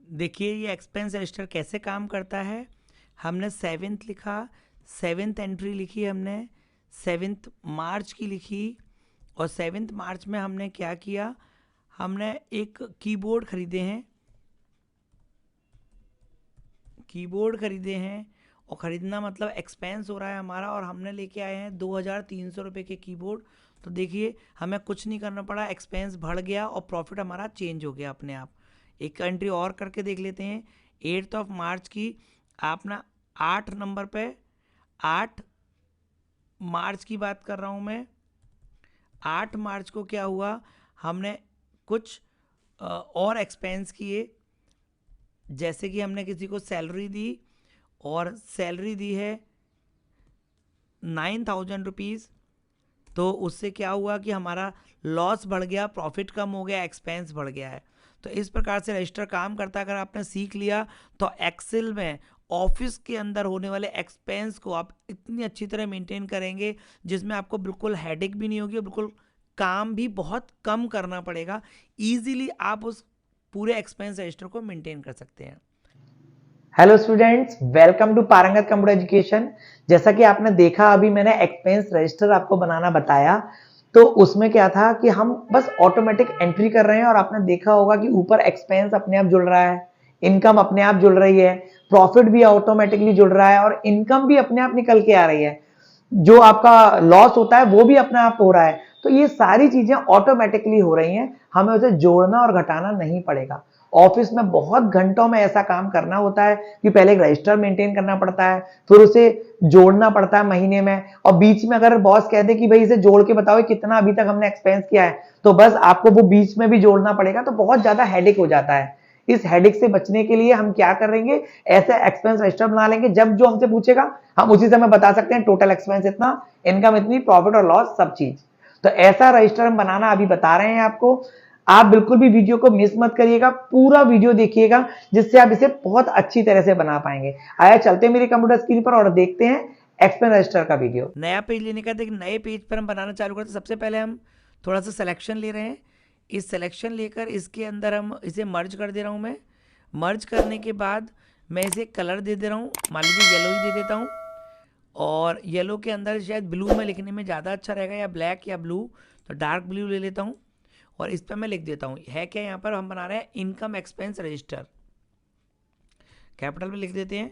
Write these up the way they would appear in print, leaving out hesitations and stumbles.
देखिए ये expense register कैसे काम करता है। हमने 7th लिखा, 7th एंट्री लिखी हमने, 7th मार्च की लिखी। और 7th मार्च में हमने क्या किया, हमने एक कीबोर्ड खरीदे हैं, कीबोर्ड खरीदे हैं। और ख़रीदना मतलब एक्सपेंस हो रहा है हमारा, और हमने लेके आए हैं 2300 रुपये के कीबोर्ड। तो देखिए हमें कुछ नहीं करना पड़ा, एक्सपेंस बढ़ गया और प्रॉफिट हमारा चेंज हो गया अपने आप। एक एंट्री और करके देख लेते हैं। 8 मार्च की आप ना 8 नंबर पे, 8 मार्च की बात कर रहा हूँ मैं। 8 मार्च को क्या हुआ, हमने कुछ और एक्सपेंस किए। जैसे कि हमने किसी को सैलरी दी, और सैलरी दी है 9000 रुपीज़। तो उससे क्या हुआ कि हमारा लॉस बढ़ गया, प्रॉफिट कम हो गया, एक्सपेंस बढ़ गया है। तो इस प्रकार से रजिस्टर काम करता है। अगर आपने सीख लिया तो एक्सेल में ऑफिस के अंदर होने वाले एक्सपेंस को आप इतनी अच्छी तरह मेंटेन करेंगे जिसमें आपको बिल्कुल हेडेक भी नहीं होगी, बिल्कुल काम भी बहुत कम करना पड़ेगा। ईजिली आप उस पूरे एक्सपेंस रजिस्टर को मेंटेन कर सकते हैं। हेलो स्टूडेंट्स, वेलकम टू पारंगत कंप्यूटर एजुकेशन। जैसा कि आपने देखा, अभी मैंने एक्सपेंस रजिस्टर आपको बनाना बताया। तो उसमें क्या था कि हम बस ऑटोमेटिक एंट्री कर रहे हैं, और आपने देखा होगा कि ऊपर एक्सपेंस अपने आप जुड़ रहा है, इनकम अपने आप जुड़ रही है, प्रॉफिट भी ऑटोमेटिकली जुड़ रहा है, और इनकम भी अपने आप निकल के आ रही है। जो आपका लॉस होता है वो भी अपने आप हो रहा है। तो ये सारी चीजें ऑटोमेटिकली हो रही हैं, हमें उसे जोड़ना और घटाना नहीं पड़ेगा। ऑफिस में बहुत घंटों में ऐसा काम करना होता है कि पहले एक रजिस्टर मेंटेन करना पड़ता है, फिर उसे जोड़ना पड़ता है महीने में, और बीच में अगर बॉस कह दे कि भाई इसे जोड़ के बताओ कितना अभी तक हमने एक्सपेंस किया है, तो बस आपको वो बीच में भी जोड़ना पड़ेगा। तो बहुत ज्यादा हेडेक हो जाता है। इस हेडेक से बचने के लिए हम क्या करेंगे, ऐसे एक्सपेंस रजिस्टर बना लेंगे, जब जो हमसे पूछेगा हम उसी समय बता सकते हैं टोटल एक्सपेंस इतना, इनकम इतनी, प्रॉफिट और लॉस सब चीज। तो ऐसा रजिस्टर हम बनाना अभी बता रहे हैं आपको। आप बिल्कुल भी वीडियो को मिस मत करिएगा, पूरा वीडियो देखिएगा, जिससे आप इसे बहुत अच्छी तरह से बना पाएंगे। आया चलते हैं मेरी कंप्यूटर स्क्रीन पर और देखते हैं एक्सपेंस रजिस्टर का वीडियो। नया पेज लेने का, देखिए नए पेज पर हम बनाना चालू करते हैं। सबसे पहले हम थोड़ा सा सिलेक्शन ले रहे हैं। इस सिलेक्शन लेकर इसके अंदर हम इसे मर्ज कर दे रहा हूँ मैं। मर्ज करने के बाद मैं इसे कलर दे दे रहा हूँ, मान लीजिए येलो ही दे देता हूँ। और येलो के अंदर शायद ब्लू में लिखने में ज़्यादा अच्छा रहेगा, या ब्लैक या ब्लू, तो डार्क ब्लू ले लेता हूँ। और इस पर मैं लिख देता हूँ, है क्या यहाँ पर हम बना रहे हैं इनकम एक्सपेंस रजिस्टर, कैपिटल में लिख देते हैं।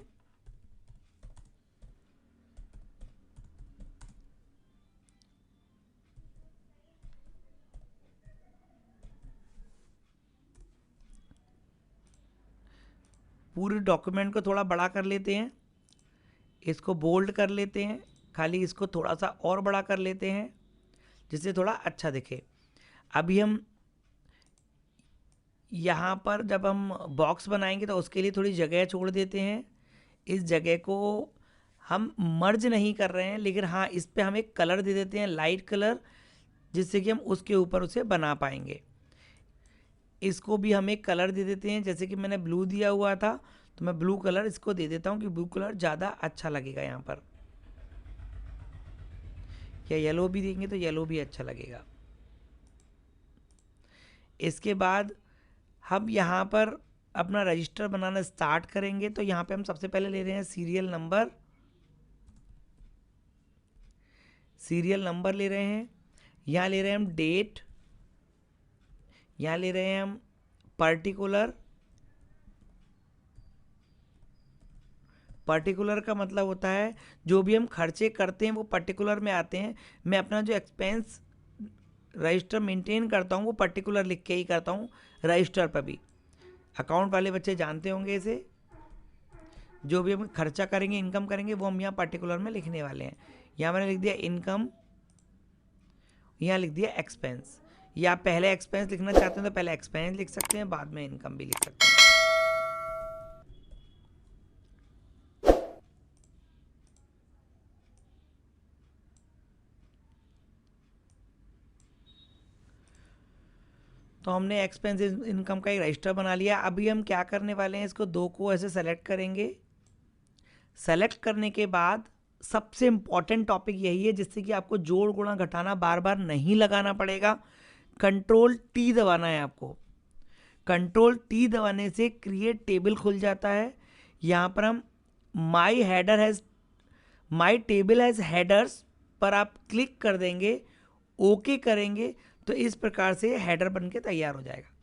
पूरे डॉक्यूमेंट को थोड़ा बड़ा कर लेते हैं, इसको बोल्ड कर लेते हैं, खाली इसको थोड़ा सा और बड़ा कर लेते हैं जिससे थोड़ा अच्छा दिखे। अभी हम यहाँ पर जब हम बॉक्स बनाएंगे तो उसके लिए थोड़ी जगह छोड़ देते हैं। इस जगह को हम मर्ज नहीं कर रहे हैं, लेकिन हाँ इस पे हम एक कलर दे देते हैं, लाइट कलर, जिससे कि हम उसके ऊपर उसे बना पाएंगे। इसको भी हम एक कलर दे देते हैं, जैसे कि मैंने ब्लू दिया हुआ था तो मैं ब्लू कलर इसको दे देता हूँ कि ब्लू कलर ज़्यादा अच्छा लगेगा यहाँ पर। या येलो भी देंगे तो येलो भी अच्छा लगेगा। इसके बाद हम यहाँ पर अपना रजिस्टर बनाना स्टार्ट करेंगे। तो यहाँ पे हम सबसे पहले ले रहे हैं सीरियल नंबर, सीरियल नंबर ले रहे हैं। यहाँ ले रहे हैं हम डेट, यहाँ ले रहे हैं हम पर्टिकुलर। पर्टिकुलर का मतलब होता है जो भी हम खर्चे करते हैं वो पर्टिकुलर में आते हैं। मैं अपना जो एक्सपेंस रजिस्टर मेंटेन करता हूँ वो पर्टिकुलर लिख के ही करता हूँ रजिस्टर पर भी। अकाउंट वाले बच्चे जानते होंगे इसे। जो भी हम खर्चा करेंगे, इनकम करेंगे, वो हम यहाँ पर्टिकुलर में लिखने वाले हैं। यहाँ मैंने लिख दिया इनकम, यहाँ लिख दिया एक्सपेंस। या आप पहले एक्सपेंस लिखना चाहते हैं तो पहले एक्सपेंस लिख सकते हैं, बाद में इनकम भी लिख सकते हैं। तो हमने एक्सपेंस इनकम का एक रजिस्टर बना लिया। अभी हम क्या करने वाले हैं, इसको दो को ऐसे सेलेक्ट करेंगे। सेलेक्ट करने के बाद सबसे इंपॉर्टेंट टॉपिक यही है जिससे कि आपको जोड़ गुणा घटाना बार बार नहीं लगाना पड़ेगा। कंट्रोल टी दबाना है आपको। कंट्रोल टी दबाने से क्रिएट टेबल खुल जाता है। यहाँ पर हम माई टेबल हैज़ हेडर्स पर आप क्लिक कर देंगे, ओके करेंगे तो इस प्रकार से हेडर बन के तैयार हो जाएगा।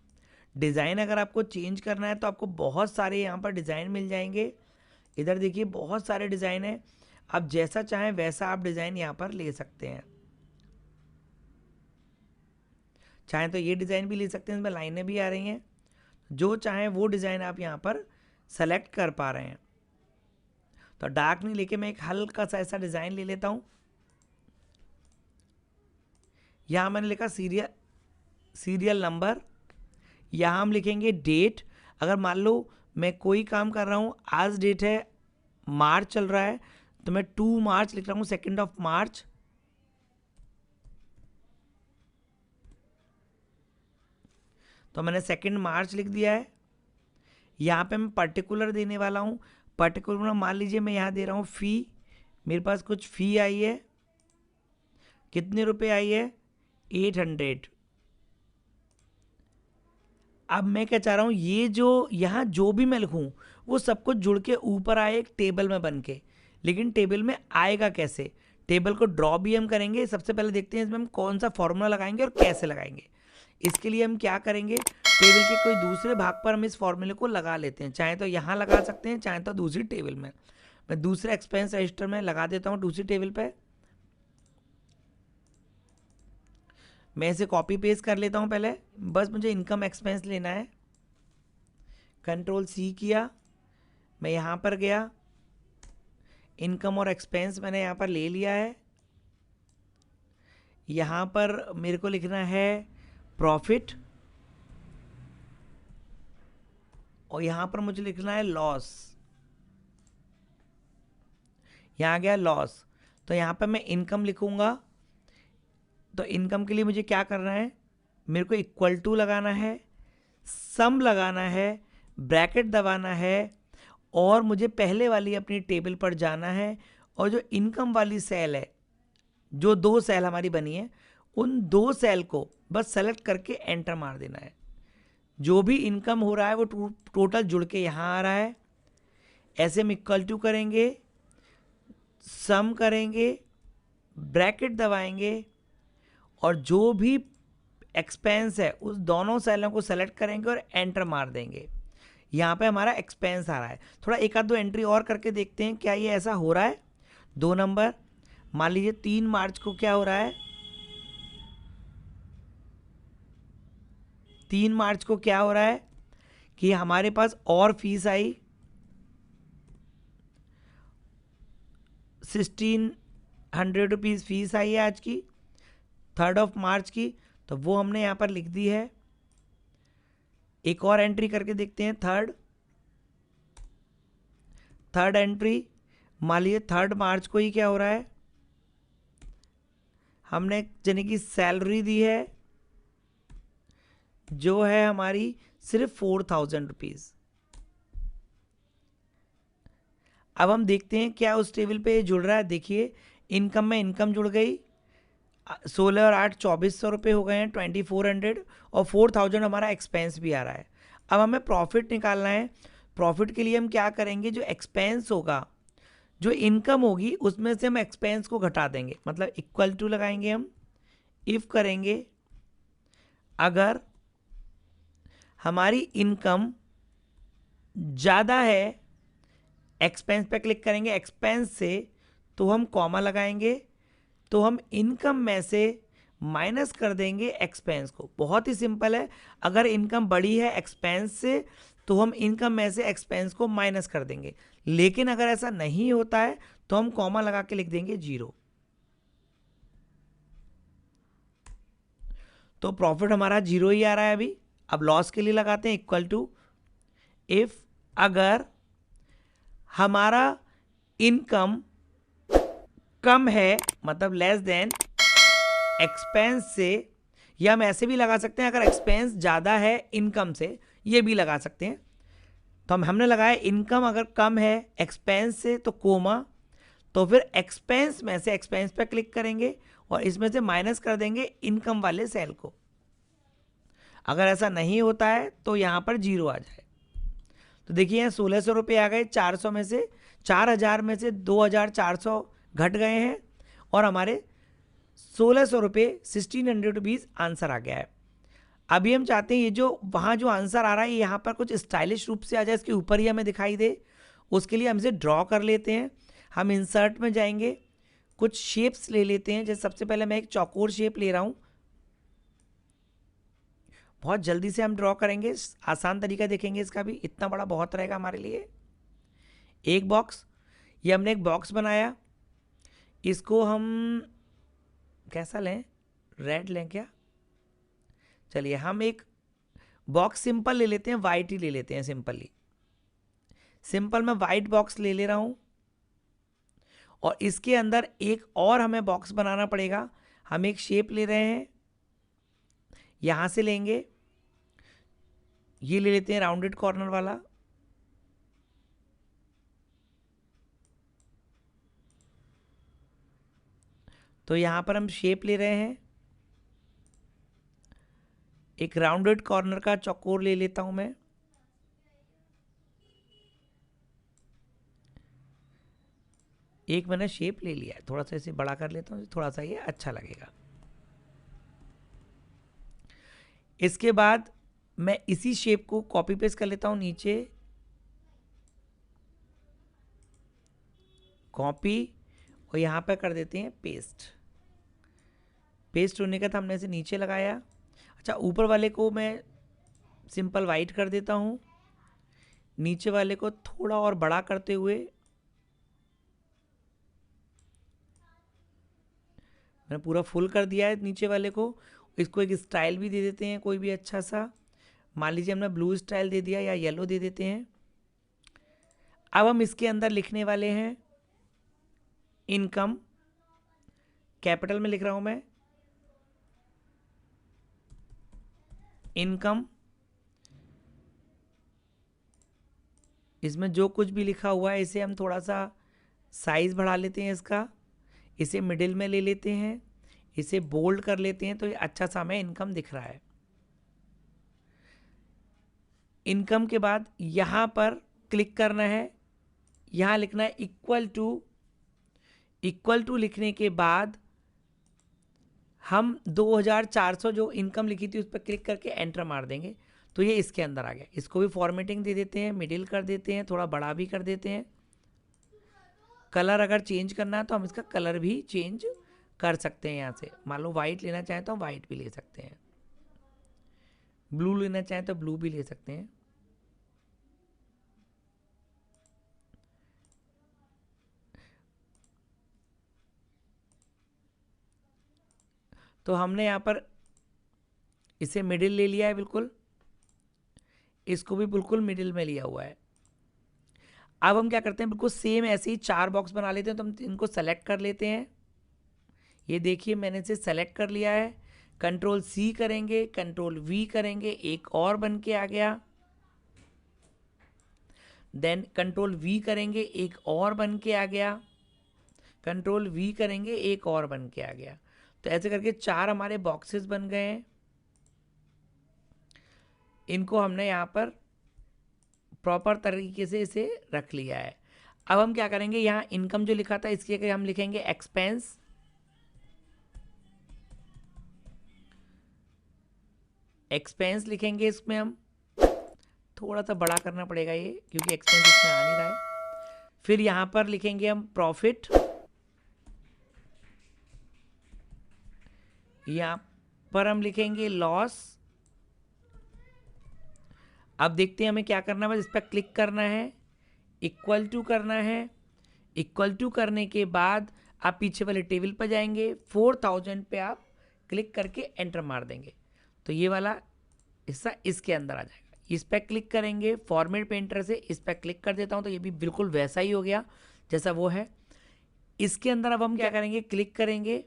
डिज़ाइन अगर आपको चेंज करना है तो आपको बहुत सारे यहाँ पर डिज़ाइन मिल जाएंगे। इधर देखिए बहुत सारे डिज़ाइन हैं, आप जैसा चाहें वैसा आप डिज़ाइन यहाँ पर ले सकते हैं। चाहें तो ये डिज़ाइन भी ले सकते हैं, इसमें लाइनें भी आ रही हैं, जो चाहें वो डिज़ाइन आप यहाँ पर सेलेक्ट कर पा रहे हैं। तो डार्क नहीं लेके मैं एक हल्का सा ऐसा डिज़ाइन ले लेता हूँ। यहाँ मैंने लिखा सीरियल नंबर, यहाँ हम लिखेंगे डेट। अगर मान लो मैं कोई काम कर रहा हूँ, आज डेट है मार्च चल रहा है, तो मैं 2 मार्च लिख रहा हूँ, 2 मार्च। तो मैंने 2 मार्च लिख दिया है। यहाँ पे मैं पर्टिकुलर देने वाला हूँ। पर्टिकुलर मान लीजिए मैं यहाँ दे रहा हूँ फ़ी, मेरे पास कुछ फ़ी आई है, कितने रुपए आई है, 800। अब मैं क्या चाह रहा हूँ, ये जो यहाँ जो भी मैं लिखूँ वो सब कुछ जुड़ के ऊपर आए एक टेबल में बन के। लेकिन टेबल में आएगा कैसे? टेबल को ड्रॉ भी हम करेंगे। सबसे पहले देखते हैं इसमें हम कौन सा फॉर्मूला लगाएंगे और कैसे लगाएंगे। इसके लिए हम क्या करेंगे, टेबल के कोई दूसरे भाग पर हम इस फॉर्मूले को लगा लेते हैं। चाहे तो यहाँ लगा सकते हैं, चाहे तो दूसरी टेबल में। मैं दूसरे एक्सपेंस रजिस्टर में लगा देता हूँ, दूसरी टेबल पे मैं इसे कॉपी पेस्ट कर लेता हूँ। पहले बस मुझे इनकम एक्सपेंस लेना है, कंट्रोल सी किया, मैं यहाँ पर गया, इनकम और एक्सपेंस मैंने यहाँ पर ले लिया है। यहाँ पर मेरे को लिखना है प्रॉफिट, और यहाँ पर मुझे लिखना है लॉस। यहाँ गया लॉस, तो यहाँ पर मैं इनकम लिखूंगा। तो इनकम के लिए मुझे क्या करना है, मेरे को इक्वल टू लगाना है, सम लगाना है, ब्रैकेट दबाना है, और मुझे पहले वाली अपनी टेबल पर जाना है, और जो इनकम वाली सेल है, जो 2 सेल हमारी बनी है, उन 2 सेल को बस सेलेक्ट करके एंटर मार देना है। जो भी इनकम हो रहा है वो टोटल जुड़ के यहाँ आ रहा है। ऐसे हम इक्वल टू करेंगे, सम करेंगे, ब्रैकेट दबाएंगे, और जो भी एक्सपेंस है उस दोनों सेलों को सेलेक्ट करेंगे और एंटर मार देंगे। यहाँ पे हमारा एक्सपेंस आ रहा है। थोड़ा एक आध दो एंट्री और करके देखते हैं क्या ये ऐसा हो रहा है। 2 नंबर, मान लीजिए 3 मार्च को क्या हो रहा है, 3 मार्च को क्या हो रहा है कि हमारे पास और फीस आई 1600 रुपीज़ फीस आई है आज की, 3 मार्च की, तो वो हमने यहाँ पर लिख दी है। एक और एंट्री करके देखते हैं, थर्ड एंट्री, मान लीजिए 3 मार्च को ही क्या हो रहा है, हमने यानी कि सैलरी दी है जो है हमारी सिर्फ 4000 रुपीज़। अब हम देखते हैं क्या उस टेबल पे जुड़ रहा है। देखिए इनकम में इनकम जुड़ गई, 16 और 8 2400 रुपये हो गए हैं, 2400, और 4000 हमारा एक्सपेंस भी आ रहा है। अब हमें प्रॉफिट निकालना है। प्रॉफिट के लिए हम क्या करेंगे, जो एक्सपेंस होगा, जो इनकम होगी उसमें से हम एक्सपेंस को घटा देंगे, मतलब इक्वल टू लगाएंगे हम, इफ करेंगे, अगर हमारी इनकम ज़्यादा है, एक्सपेंस पे क्लिक करेंगे, एक्सपेंस से तो हम कॉमा लगाएंगे, तो हम इनकम में से माइनस कर देंगे एक्सपेंस को। बहुत ही सिंपल है। अगर इनकम बड़ी है एक्सपेंस से तो हम इनकम में से एक्सपेंस को माइनस कर देंगे। लेकिन अगर ऐसा नहीं होता है तो हम कॉमा लगा के लिख देंगे 0। तो प्रॉफिट हमारा 0 ही आ रहा है अभी। अब लॉस के लिए लगाते हैं इक्वल टू, इफ अगर हमारा इनकम कम है, मतलब लेस देन एक्सपेंस से, या हम ऐसे भी लगा सकते हैं अगर एक्सपेंस ज़्यादा है इनकम से, ये भी लगा सकते हैं। तो हमने लगाया इनकम अगर कम है एक्सपेंस से तो कोमा, तो फिर एक्सपेंस में से एक्सपेंस पे क्लिक करेंगे और इसमें से माइनस कर देंगे इनकम वाले सेल को। अगर ऐसा नहीं होता है तो यहाँ पर 0 आ जाए। तो देखिए यहाँ 1600 रुपये आ गए, 400 में से 4000 में से 2400 घट गए हैं और हमारे 1600 रुपये 1600 रुपीज़ आंसर आ गया है। अभी हम चाहते हैं ये जो वहाँ जो आंसर आ रहा है यहाँ पर कुछ स्टाइलिश रूप से आ जाए, इसके ऊपर ही हमें दिखाई दे। उसके लिए हम इसे ड्रॉ कर लेते हैं। हम इंसर्ट में जाएंगे, कुछ शेप्स ले लेते हैं। जैसे सबसे पहले मैं एक चौकोर शेप ले रहा हूँ, बहुत जल्दी से हम ड्रॉ करेंगे, आसान तरीका देखेंगे इसका भी, इतना बड़ा बहुत रहेगा हमारे लिए। एक बॉक्स, ये हमने एक बॉक्स बनाया, इसको हम कैसा लें, रेड लें क्या? चलिए हम एक बॉक्स सिंपल ले लेते हैं, वाइट ही ले लेते हैं सिंपली। सिंपल मैं वाइट बॉक्स ले ले रहा हूँ और इसके अंदर एक और हमें बॉक्स बनाना पड़ेगा। हम एक शेप ले रहे हैं, यहाँ से लेंगे, ये ले लेते हैं राउंडेड कॉर्नर वाला। तो यहाँ पर हम शेप ले रहे हैं, एक राउंडेड कॉर्नर का चौकोर ले लेता हूँ मैं। एक मैंने शेप ले लिया है, थोड़ा सा इसे बड़ा कर लेता हूँ, थोड़ा सा ये अच्छा लगेगा। इसके बाद मैं इसी शेप को कॉपी पेस्ट कर लेता हूँ नीचे, कॉपी, और यहाँ पर कर देते हैं पेस्ट। पेस्ट होने का था, हमने इसे नीचे लगाया। अच्छा, ऊपर वाले को मैं सिंपल वाइट कर देता हूँ, नीचे वाले को थोड़ा और बड़ा करते हुए मैंने पूरा फुल कर दिया है नीचे वाले को। इसको एक स्टाइल भी दे देते हैं कोई भी अच्छा सा, मान लीजिए हमने ब्लू स्टाइल दे दिया या येलो दे देते हैं। अब हम इसके अंदर लिखने वाले हैं इनकम, कैपिटल में लिख रहा हूं मैं, इनकम। इसमें जो कुछ भी लिखा हुआ है इसे हम थोड़ा सा साइज बढ़ा लेते हैं इसका, इसे मिडिल में ले लेते हैं, इसे बोल्ड कर लेते हैं, तो ये अच्छा सा हमें इनकम दिख रहा है। इनकम के बाद यहाँ पर क्लिक करना है, यहाँ लिखना है इक्वल टू। इक्वल टू लिखने के बाद हम 2400 जो इनकम लिखी थी उस पर क्लिक करके एंटर मार देंगे, तो ये इसके अंदर आ गया। इसको भी फॉर्मेटिंग दे देते हैं, मिडिल कर देते हैं, थोड़ा बड़ा भी कर देते हैं। कलर अगर चेंज करना है तो हम इसका कलर भी चेंज कर सकते हैं। यहाँ से मान लो वाइट लेना चाहें तो हम वाइट भी ले सकते हैं, ब्लू लेना चाहें तो ब्लू भी ले सकते हैं। तो हमने यहाँ पर इसे मिडिल ले लिया है बिल्कुल, इसको भी बिल्कुल मिडिल में लिया हुआ है। अब हम क्या करते हैं, बिल्कुल सेम ऐसे ही 4 बॉक्स बना लेते हैं। तो हम इनको सेलेक्ट कर लेते हैं, ये देखिए मैंने इसे सेलेक्ट कर लिया है। कंट्रोल सी करेंगे, कंट्रोल वी करेंगे, एक और बन के आ गया। देन कंट्रोल वी करेंगे, एक और बन के आ गया। कंट्रोल वी करेंगे, एक और बन के आ गया। तो ऐसे करके 4 हमारे बॉक्सेस बन गए हैं। इनको हमने यहाँ पर प्रॉपर तरीके से इसे रख लिया है। अब हम क्या करेंगे, यहाँ इनकम जो लिखा था इसकी जगह हम लिखेंगे एक्सपेंस। एक्सपेंस लिखेंगे, इसमें हम थोड़ा सा बड़ा करना पड़ेगा ये, क्योंकि एक्सपेंस इसमें आ नहीं रहा है। फिर यहाँ पर लिखेंगे हम प्रॉफिट, यहाँ पर हम लिखेंगे लॉस। अब देखते हैं हमें क्या करना है, बस इस पर क्लिक करना है, इक्वल टू करना है। इक्वल टू करने के बाद आप पीछे वाले टेबल पर जाएंगे, 4000 पे आप क्लिक करके एंटर मार देंगे, तो ये वाला हिस्सा इसके अंदर आ जाएगा। इस पर क्लिक करेंगे, फॉर्मेट पेंटर से इस पर क्लिक कर देता हूँ, तो ये भी बिल्कुल वैसा ही हो गया जैसा वो है। इसके अंदर अब हम क्या करेंगे, क्लिक करेंगे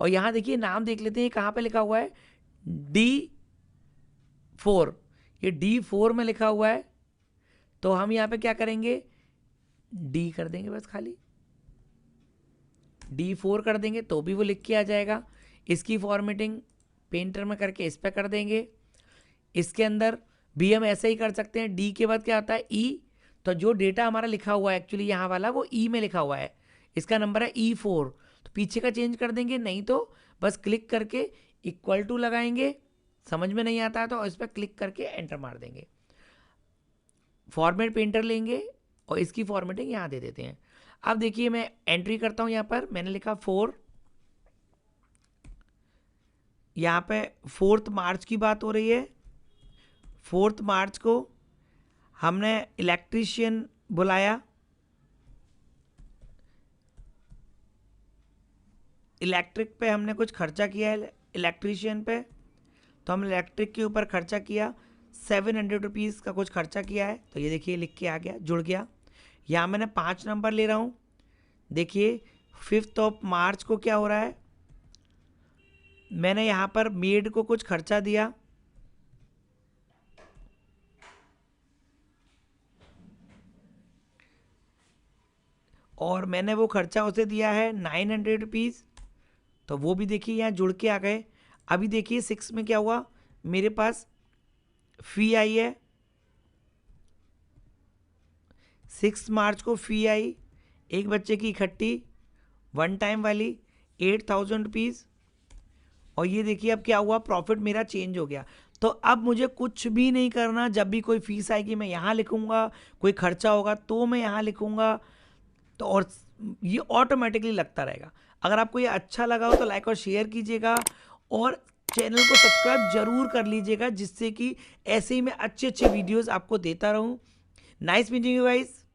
और यहाँ देखिए नाम देख लेते हैं कहाँ पे लिखा हुआ है, D4। ये D4 में लिखा हुआ है, तो हम यहाँ पे क्या करेंगे, D कर देंगे, बस खाली D4 कर देंगे तो भी वो लिख के आ जाएगा। इसकी फॉर्मेटिंग पेंटर में करके इस पर कर देंगे। इसके अंदर भी हम ऐसे ही कर सकते हैं। डी के बाद क्या आता है ई, तो जो डेटा हमारा लिखा हुआ है एक्चुअली यहाँ वाला वो ई में लिखा हुआ है, इसका नंबर है E4, तो पीछे का चेंज कर देंगे, नहीं तो बस क्लिक करके इक्वल टू लगाएंगे, समझ में नहीं आता है तो इस पर क्लिक करके एंटर मार देंगे। फॉर्मेट पेंटर लेंगे और इसकी फॉर्मेटिंग यहाँ दे देते हैं। अब देखिए मैं एंट्री करता हूँ, यहाँ पर मैंने लिखा 4, यहाँ पे 4 मार्च की बात हो रही है। 4 मार्च को हमने इलेक्ट्रीशियन बुलाया, इलेक्ट्रिक पे हमने कुछ खर्चा किया है इलेक्ट्रीशियन पे, तो हम इलेक्ट्रिक के ऊपर खर्चा किया 700 रुपीज़ का कुछ खर्चा किया है, तो ये देखिए लिख के आ गया, जुड़ गया। यहाँ मैंने 5 नंबर ले रहा हूँ, देखिए 5 मार्च को क्या हो रहा है, मैंने यहाँ पर मेड को कुछ खर्चा दिया, और मैंने वो खर्चा उसे दिया है 900 रुपीज़, तो वो भी देखिए यहाँ जुड़ के आ गए। अभी देखिए 6 में क्या हुआ, मेरे पास फी आई है, 6 मार्च को फी आई एक बच्चे की इकट्ठी 1 टाइम वाली 8000 रुपीज़, और ये देखिए अब क्या हुआ, प्रॉफिट मेरा चेंज हो गया। तो अब मुझे कुछ भी नहीं करना, जब भी कोई फीस आएगी मैं यहाँ लिखूँगा, कोई खर्चा होगा तो मैं यहाँ लिखूँगा, तो और ये ऑटोमेटिकली लगता रहेगा। अगर आपको ये अच्छा लगा हो तो लाइक और शेयर कीजिएगा, और चैनल को सब्सक्राइब जरूर कर लीजिएगा, जिससे कि ऐसे ही मैं अच्छे अच्छे वीडियोस आपको देता रहूं। Nice meeting you guys.